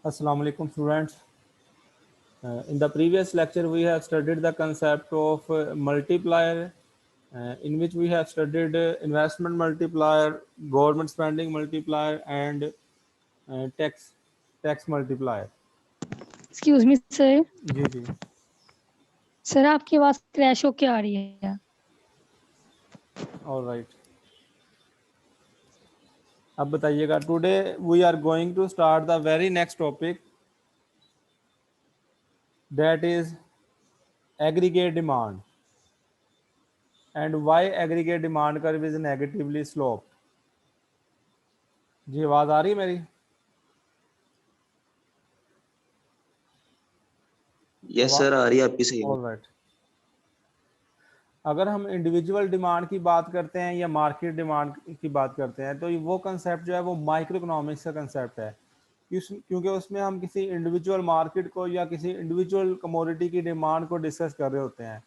Assalamu alaikum students. In the previous lecture we have studied the concept of multiplier, in which we have studied investment multiplier, government spending multiplier and tax multiplier. Excuse me sir. जी जी। Sir आपकी आवाज crash होके आ रही है। All right, अब बताइएगा। Today we are going to start the very next topic, that is aggregate demand and why aggregate demand curve is negatively sloped. जी आवाज़ आ रही है मेरी? यस सर, आ रही है आपकी सही। All right. अगर हम इंडिविजुअल डिमांड की बात करते हैं या मार्केट डिमांड की बात करते हैं तो वो कंसेप्ट जो है वो माइक्रो इकोनॉमिक्स का कंसेप्ट है, क्योंकि उसमें हम किसी इंडिविजुअल मार्केट को या किसी इंडिविजुअल कमोडिटी की डिमांड को डिस्कस कर रहे होते हैं।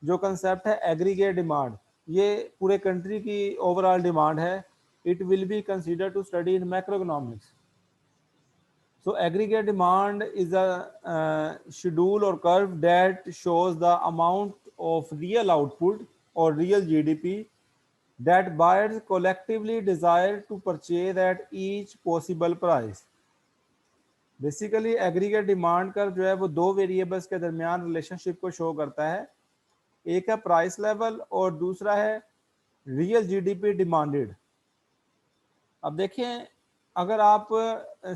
जो कंसेप्ट है एग्रीगेट डिमांड, ये पूरे कंट्री की ओवरऑल डिमांड है। It will be consider to study in macroeconomics. So aggregate demand is a schedule or curve that shows the amount of real output or real GDP that buyers collectively desire to purchase at each possible price. Basically aggregate demand curve जो है वो दो variables के दरमियान relationship को show करता है। एक है प्राइस लेवल और दूसरा है रियल जीडीपी डिमांडेड। अब देखें, अगर आप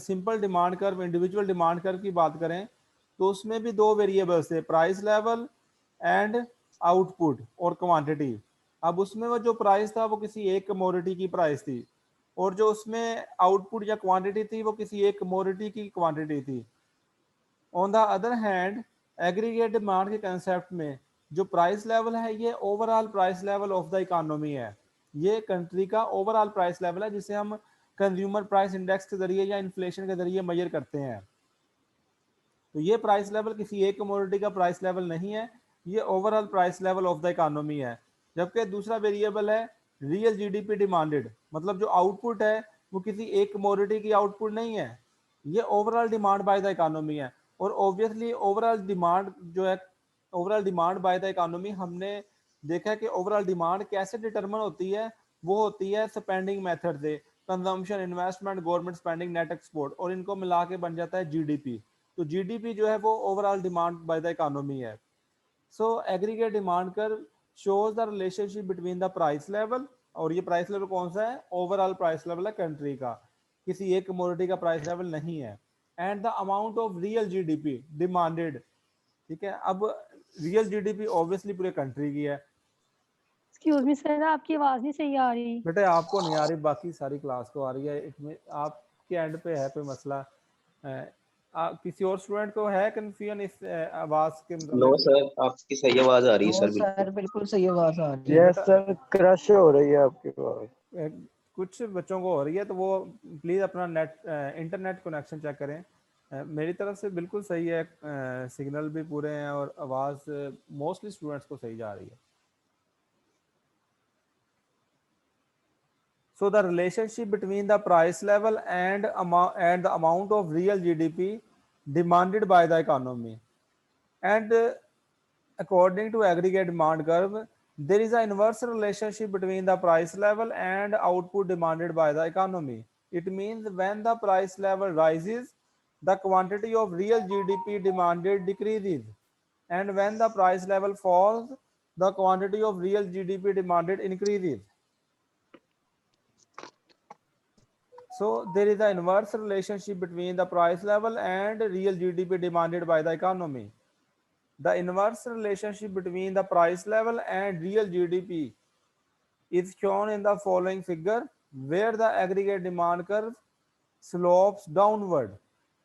simple demand curve, individual demand curve की बात करें तो उसमें भी दो वेरिएबल्स थे, प्राइस लेवल एंड आउटपुट और क्वांटिटी। अब उसमें वो जो प्राइस था वो किसी एक कमोडिटी की प्राइस थी और जो उसमें आउटपुट या क्वांटिटी थी वो किसी एक कमोडिटी की क्वांटिटी थी। On the other hand aggregate demand के कंसेप्ट में जो प्राइस लेवल है ये overall price level of the economy है। ये कंट्री का ओवरऑल प्राइस लेवल है जिसे हम कंज्यूमर प्राइस इंडेक्स के जरिए या इन्फ्लेशन के जरिए मेजर करते हैं। तो ये प्राइस लेवल किसी एक कमोडिटी का प्राइस लेवल नहीं है, ये overall price level of the economy है। जबकि दूसरा वेरिएबल है रियल जीडीपी डिमांडेड, मतलब जो आउटपुट है वो किसी एक कमोडिटी की आउटपुट नहीं है, ये overall demand by the economy है। और ऑब्वियसली ओवरऑल डिमांड जो है, overall demand by the economy, हमने देखा है कि ओवरऑल डिमांड कैसे डिटरमिन होती है। वो होती है स्पेंडिंग मेथड से, consumption, investment, government spending, net export, और इनको मिला के बन जाता है जीडीपी। तो जीडीपी जो है वो overall demand by the economy है। So aggregate demand curve shows the relationship between the price level, और ये प्राइस लेवल कौन सा है? ओवरऑल प्राइस लेवल है कंट्री का, किसी एक कमोडिटी का प्राइस लेवल नहीं है। And the amount of real GDP demanded, ठीक है। अब रियल जीडीपी ऑब्वियसली पूरे कंट्री की है। एक्सक्यूज मी सर, आपकी आवाज नहीं सही आ रही। बेटे आपको नहीं आ रही, बाकी सारी क्लास को आ रही है। इसमें आपके एंड पे है कोई मसला? किसी और स्टूडेंट को है कंफ्यूजन इस आवाज के नो मतलब? सर, आपकी सही आवाज आ रही है सर। सर बिल्कुल सही आवाज आ रही जी है। यस सर, क्रश हो रही है आपकी आवाज। कुछ बच्चों को हो रही है तो वो प्लीज़ अपना नेट इंटरनेट कनेक्शन चेक करें। मेरी तरफ से बिल्कुल सही है, सिग्नल भी पूरे हैं और आवाज़ मोस्टली स्टूडेंट्स को सही जा रही है। So the relationship between the price level and the amount of real GDP demanded by the economy, and according to aggregate demand curve, there is an inverse relationship between the price level and output demanded by the economy. It means when the price level rises, the quantity of real GDP demanded decreases, and when the price level falls, the quantity of real GDP demanded increases. So there is an inverse relationship between the price level and real GDP demanded by the economy. The inverse relationship between the price level and real GDP is shown in the following figure, where the aggregate demand curve slopes downward,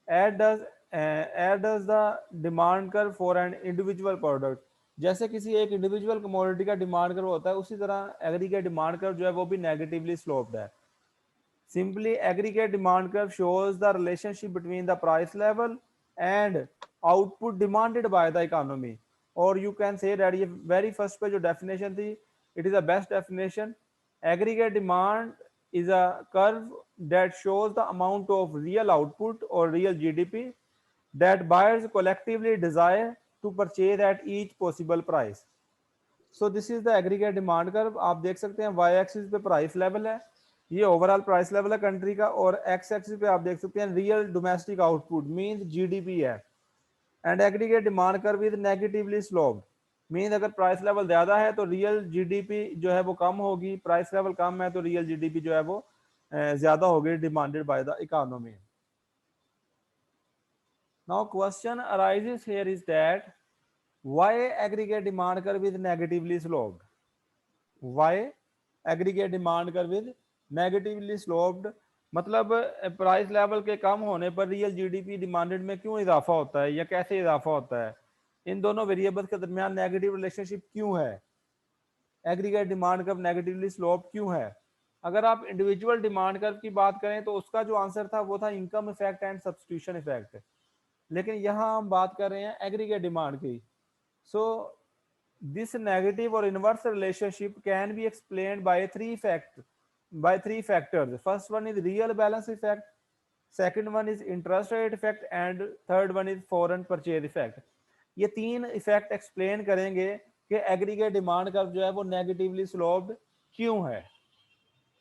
as does the demand curve for an individual product. जैसे किसी एक individual commodity का demand curve होता है, उसी तरह aggregate demand curve जो है वो भी नेगेटिवली स्लोप्ड है। Simply, aggregate demand curve shows the relationship between the price level and output demanded by the economy. Or you can say that ये very first पे जो definition थी, it is the best definition. Aggregate demand is a curve that shows the amount of real output or real GDP that buyers collectively desire to purchase at each possible price. So this is the aggregate demand curve. आप देख सकते हैं y axis पे price level है, ये overall price level है country का, और x एक्सिस पे आप देख सकते हैं real domestic output means GDP है। And aggregate demand curve is negatively sloped means अगर प्राइस लेवल ज्यादा है तो रियल जीडीपी जो है वो कम होगी, प्राइस लेवल कम है तो रियल जीडीपी जो है वो ज्यादा होगी demanded by the economy. Now question arises here is that why aggregate demand curve is negatively sloped? Why aggregate demand curve is negatively sloped? मतलब प्राइस लेवल के कम होने पर रियल जीडीपी डिमांडेड में क्यों इजाफा होता है या कैसे इजाफा होता है, इन दोनों वेरिएबल्स के दरमियान नेगेटिव रिलेशनशिप क्यों है, aggregate demand curve negatively slope क्यों है। अगर आप इंडिविजुअल डिमांड कर्व की बात करें तो उसका जो आंसर था वो था income effect and substitution effect, लेकिन यहाँ हम बात कर रहे हैं एग्रीगेट डिमांड की। So this negative or inverse relationship can be explained by three factors. First one is real balance effect, second one is interest rate effect, and third one is foreign purchase effect. ये तीन effect explain करेंगे कि aggregate demand curve जो है वो negatively sloped क्यों है।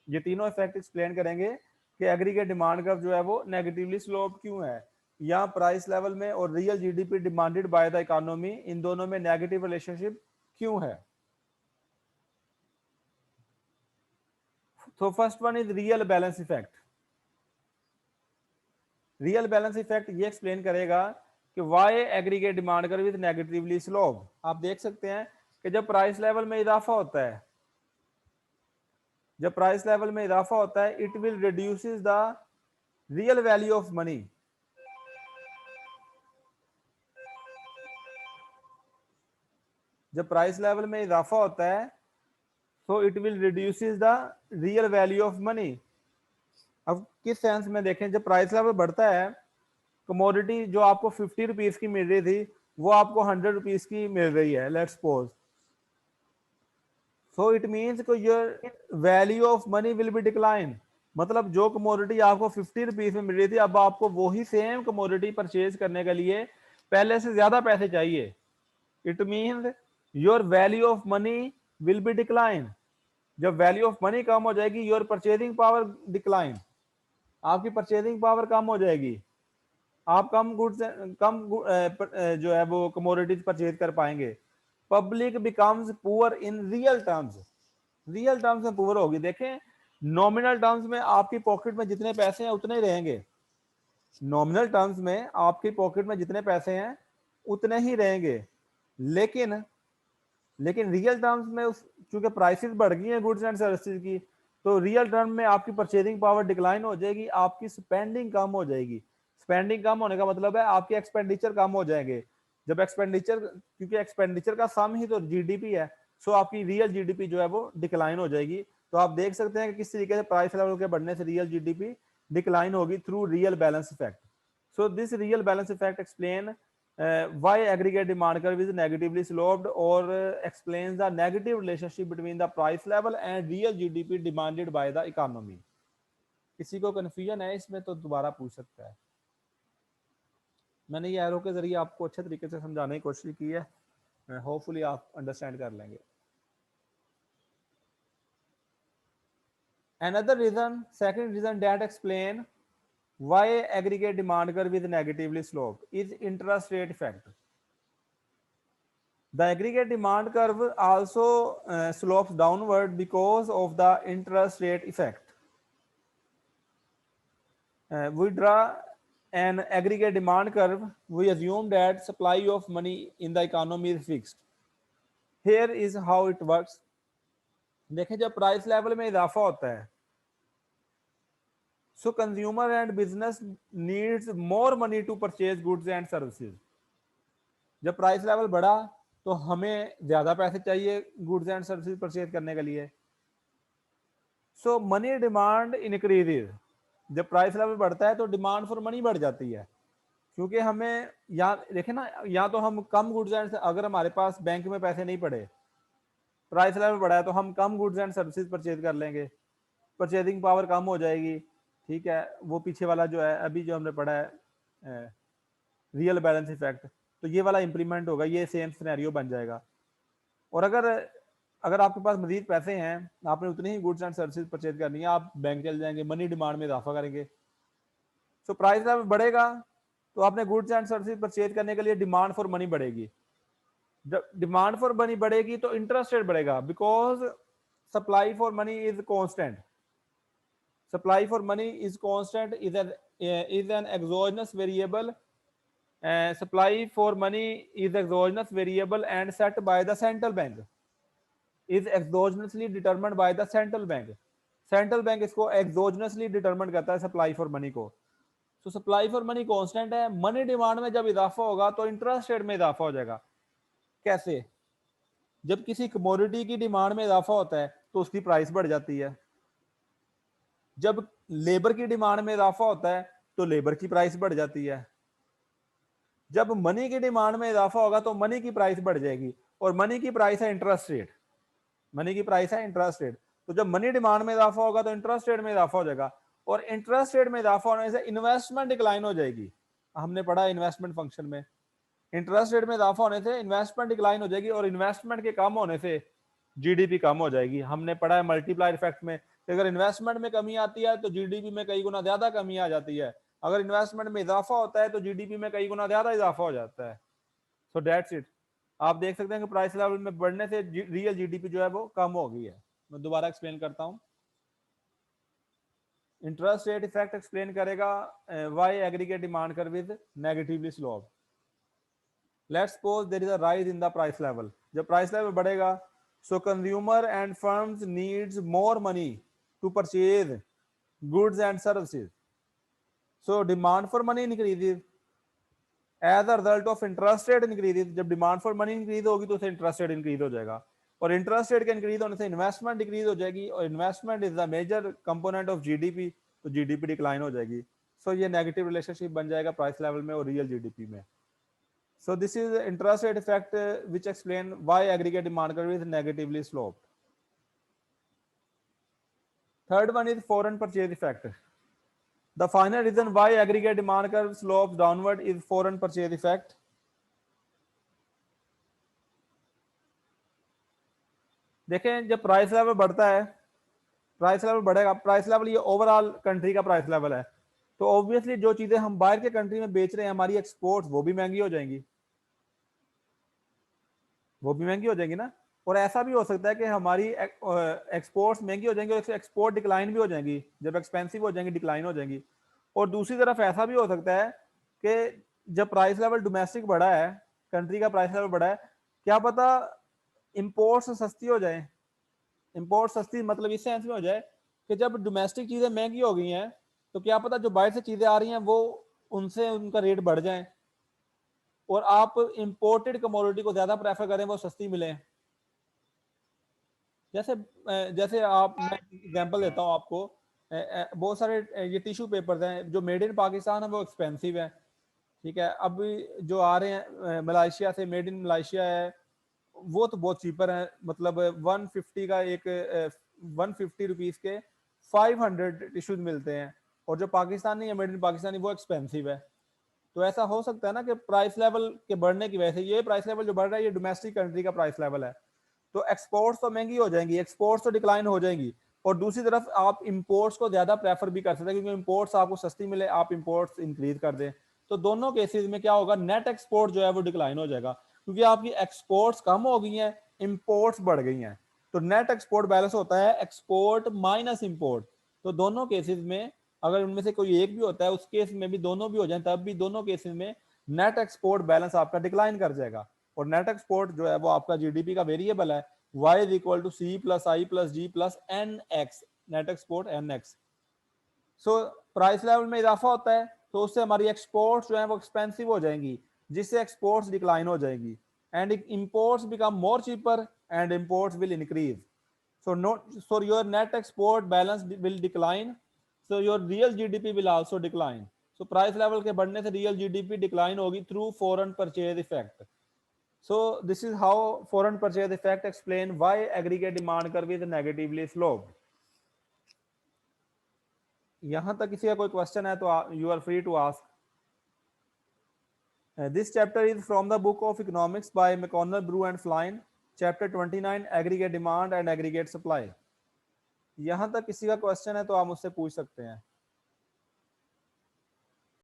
ये तीनों इफेक्ट एक्सप्लेन करेंगे कि एग्रीगेट डिमांड कर्व जो है वो नेगेटिवली स्लोप्ड क्यों है, या प्राइस लेवल में और real GDP demanded by the economy in दोनों में नेगेटिव रिलेशनशिप क्यों है। तो first one is real balance effect. Real balance effect ये एक्सप्लेन करेगा कि why aggregate demand curve is negatively slope. आप देख सकते हैं कि जब प्राइस लेवल में इजाफा होता है, जब प्राइस लेवल में इजाफा होता है it will reduces the real value of money. जब प्राइस लेवल में इजाफा होता है तो it will reduces the real value of money. अब किस सेंस में देखें, जब प्राइस लेवल बढ़ता है कमोडिटी जो आपको 50 रुपीज की मिल रही थी वो आपको 100 रुपीज की मिल रही है, let's suppose. So it means कि your value of money will be decline. मतलब जो कमोडिटी आपको 50 रुपीज में मिल रही थी अब आपको वही सेम कमोडिटी परचेज करने के लिए पहले से ज्यादा पैसे चाहिए। It means your value of money will be decline. जब वैल्यू ऑफ मनी कम हो जाएगी योर परचेजिंग पावर डिक्लाइन, आपकी परचेजिंग पावर कम हो जाएगी, आप कम गुड्स जो है वो कमोडिटीज परचेज कर पाएंगे। Public becomes poor in real terms, real terms में पुअर होगी। देखें नॉमिनल टर्म्स में आपकी पॉकेट में जितने पैसे हैं उतने ही रहेंगे, नॉमिनल टर्म्स में आपकी पॉकेट में जितने पैसे हैं उतने ही रहेंगे, लेकिन रियल टर्म्स में चूंकि प्राइसेस बढ़ गई हैं गुड्स एंड सर्विसेज की तो रियल टर्म में आपकी परचेजिंग पावर डिक्लाइन हो जाएगी, आपकी स्पेंडिंग कम हो जाएगी। स्पेंडिंग कम होने का मतलब है आपके एक्सपेंडिचर कम हो जाएंगे। जब एक्सपेंडिचर, क्योंकि एक्सपेंडिचर का सम ही तो जीडीपी है, सो आपकी रियल जीडीपी जो है वो डिक्लाइन हो जाएगी। तो आप देख सकते हैं कि किस तरीके से प्राइस लेवल के बढ़ने से रियल जीडीपी डिक्लाइन होगी through real balance effect. So this real balance effect explain why aggregate demand curve is negatively sloped or explains the negative relationship between the price level and real GDP demanded by the economy। किसी को confusion है इसमें तो दोबारा पूछ सकता है। मैंने ये एरो के जरिए आपको अच्छे तरीके से समझाने की कोशिश की है, होपफुली आप अंडरस्टैंड कर लेंगे। Another reason, second reason that explain why aggregate demand curve is negatively sloped is interest rate effect. The aggregate demand curve also slopes downward because of the interest rate effect. We draw an aggregate demand curve. We assume that supply of money in the economy is fixed. Here is how it works. देखें जब price level में इजाफा होता है so consumer and business needs more money to purchase goods and services। जब price level बढ़ा तो हमें ज्यादा पैसे चाहिए गुड्स एंड सर्विसेज परचेज करने के लिए। सो मनी डिमांड इंक्रीजेज। जब प्राइस लेवल बढ़ता है तो डिमांड फॉर मनी बढ़ जाती है, क्योंकि हमें यहाँ देखें ना, या तो हम कम गुड्स एंड, अगर हमारे पास बैंक में पैसे नहीं पड़े, प्राइस लेवल बढ़ा है तो हम कम गुड्स एंड सर्विसेज परचेज कर लेंगे। परचेजिंग पावर कम हो जाएगी, ठीक है। वो पीछे वाला जो है अभी जो हमने पढ़ा है रियल बैलेंस इफेक्ट, तो ये वाला इंप्लीमेंट होगा, ये सेम सिनेरियो बन जाएगा। और अगर आपके पास मजीद पैसे हैं, आपने उतनी ही गुड्स एंड सर्विसेज परचेज करनी है, आप बैंक चले जाएंगे, मनी डिमांड में इजाफा करेंगे, तो प्राइस लेवल बढ़ेगा, तो आपने गुड्स एंड सर्विसेज परचेज करने के लिए डिमांड फॉर मनी बढ़ेगी। जब डिमांड फॉर मनी बढ़ेगी तो इंटरेस्ट रेट बढ़ेगा, because supply for money is constant. Supply for money is constant, is an exogenous variable. Supply for money is exogenous variable and set by the central bank, is एक्सोजेनसली determined by the central bank. Central bank इसको एक्सोजेनसली determine करता है supply for money को। तो supply for money constant है, money demand में जब इजाफा होगा तो इंटरेस्ट रेट में इजाफा हो जाएगा। कैसे? जब किसी कमोडिटी की डिमांड में इजाफा होता है तो उसकी प्राइस बढ़ जाती है, जब लेबर की डिमांड में इजाफा होता है तो लेबर की प्राइस बढ़ जाती है, जब मनी की डिमांड में इजाफा होगा तो मनी की प्राइस बढ़ जाएगी, और मनी की प्राइस है इंटरेस्ट रेट, मनी की प्राइस है इंटरेस्ट रेट। तो जब मनी डिमांड में इजाफा होगा तो इंटरेस्ट रेट में इजाफा हो जाएगा, और इंटरेस्ट रेट में इजाफा होने से इन्वेस्टमेंट डिक्लाइन हो जाएगी। हमने पढ़ा इन्वेस्टमेंट फंक्शन में, इंटरेस्ट रेट में इजाफा होने से इन्वेस्टमेंट डिक्लाइन हो जाएगी, और इन्वेस्टमेंट के कम होने से जीडीपी कम हो जाएगी। हमने पढ़ा है मल्टीप्लायर इफेक्ट में कि अगर इन्वेस्टमेंट में कमी आती है तो जीडीपी में कई गुना ज्यादा कमी आ जाती है, अगर इन्वेस्टमेंट में इजाफा होता है तो जीडीपी में कई गुना ज्यादा इजाफा हो जाता है। So that's it. आप देख सकते हैं कि प्राइस लेवल में बढ़ने से रियल जीडीपी जो है वो कम हो गई है। मैं दोबारा एक्सप्लेन करता हूं। इंटरेस्ट रेट इफेक्ट एक्सप्लेन करेगा why aggregate demand curve is negatively slope. Let's suppose there is a rise in the price level. जब प्राइस लेवल बढ़ेगा, so consumer and firms needs more money to purchase goods and services, so demand for money increases as a result of interest rate increases. जब demand for money increase होगी तो उससे interest rate increase हो जाएगा, और interest rate के increase होने से इन्वेस्टमेंट डिक्रीज हो जाएगी, और investment is the major component of GDP, तो जीडीपी डिक्लाइन हो जाएगी। सो ये नेगेटिव रिलेशनशिप बन जाएगा प्राइस लेवल में और रियल जीडीपी में। So this is the interest rate effect which explain why aggregate demand curve is negatively sloped. Third one is foreign purchase effect. The final reason why aggregate demand curve slopes downward is foreign purchase effect. देखें जब price level बढ़ता है, price level बढ़ेगा, price level ये overall country का price level है, तो obviously जो चीजें हम बाहर के कंट्री में बेच रहे हैं, हमारी एक्सपोर्ट्स, वो भी महंगी हो जाएंगी, वो भी महंगी हो जाएंगी ना। और ऐसा भी हो सकता है कि हमारी एक्सपोर्ट्स महंगी हो जाएंगी और एक्सपोर्ट डिक्लाइन भी हो जाएंगी, जब एक्सपेंसिव हो जाएंगी डिक्लाइन हो जाएंगी। और दूसरी तरफ ऐसा भी हो सकता है कि जब प्राइस लेवल डोमेस्टिक बढ़ा है, कंट्री का प्राइस लेवल बढ़ा है, क्या पता इंपोर्ट्स सस्ती हो जाए। इंपोर्ट सस्ती मतलब इस सेंस में हो जाए कि जब डोमेस्टिक चीजें महंगी हो गई हैं तो क्या पता जो बाहर से चीजें आ रही हैं वो उनसे उनका रेट बढ़ जाए, और आप इंपोर्टेड कमोडिटी को ज्यादा प्रेफर करें, वो सस्ती मिले। जैसे जैसे आप, मैं एग्जांपल देता हूँ आपको, बहुत सारे ये टिश्यू पेपर्स हैं जो मेड इन पाकिस्तान है वो एक्सपेंसिव है, ठीक है। अब जो आ रहे हैं मलेशिया से, मेड इन मलेशिया है, वो तो बहुत चीपर है, मतलब 150 का एक 150 रुपीज के 500 टिश्यूज मिलते हैं, और जो पाकिस्तानी या मेड इन पाकिस्तानी वो एक्सपेंसिव है। तो ऐसा हो सकता है ना कि प्राइस लेवल के बढ़ने की वजह से, ये प्राइस लेवल जो बढ़ रहा है ये डोमेस्टिक कंट्री का प्राइस लेवल है, तो एक्सपोर्ट्स तो महंगी हो जाएंगी, एक्सपोर्ट्स तो डिक्लाइन हो जाएंगी, और दूसरी तरफ आप इंपोर्ट्स को ज्यादा प्रेफर भी कर सकते हैं, क्योंकि इंपोर्ट्स आपको सस्ती मिले, आप इंपोर्ट्स इंक्रीज कर दें, तो दोनों केसेस में क्या होगा, नेट एक्सपोर्ट जो है वो डिक्लाइन हो जाएगा, क्योंकि आपकी एक्सपोर्ट्स कम हो गई हैं, इंपोर्ट्स बढ़ गई हैं। तो नेट एक्सपोर्ट बैलेंस होता है एक्सपोर्ट माइनस इंपोर्ट। तो दोनों केसेस में अगर उनमें से कोई एक भी होता है, उस केस में भी दोनों भी हो जाए, तब भी दोनों केसेस में नेट एक्सपोर्ट बैलेंस आपका डिक्लाइन कर जाएगा। और नेट एक्सपोर्ट जो है वो आपका जीडीपी का वेरिएबल है, y is equal to c plus i plus g plus nx, net export nx। So price level में इजाफा होता है तो उससे हमारी एक्सपोर्ट्स जो है वो एक्सपेंसिव हो जाएंगी, जिससे एक्सपोर्ट्स डिक्लाइन हो जाएगी, and imports become more cheaper and imports will increase. so your net export balance will decline, so your real GDP will also decline। so price level के बढ़ने से रियल जीडीपी डिक्लाइन होगी through foreign purchase effect. So this is how foreign purchase effect explain why aggregate demand curve is negatively sloped. यहाँ तक किसी का कोई question है तो you are free to ask. This chapter is from the book of economics by McConnell, Brew and Flynn, chapter 29, aggregate demand and aggregate supply। यहाँ तक किसी का क्वेश्चन है तो आप मुझसे पूछ सकते हैं।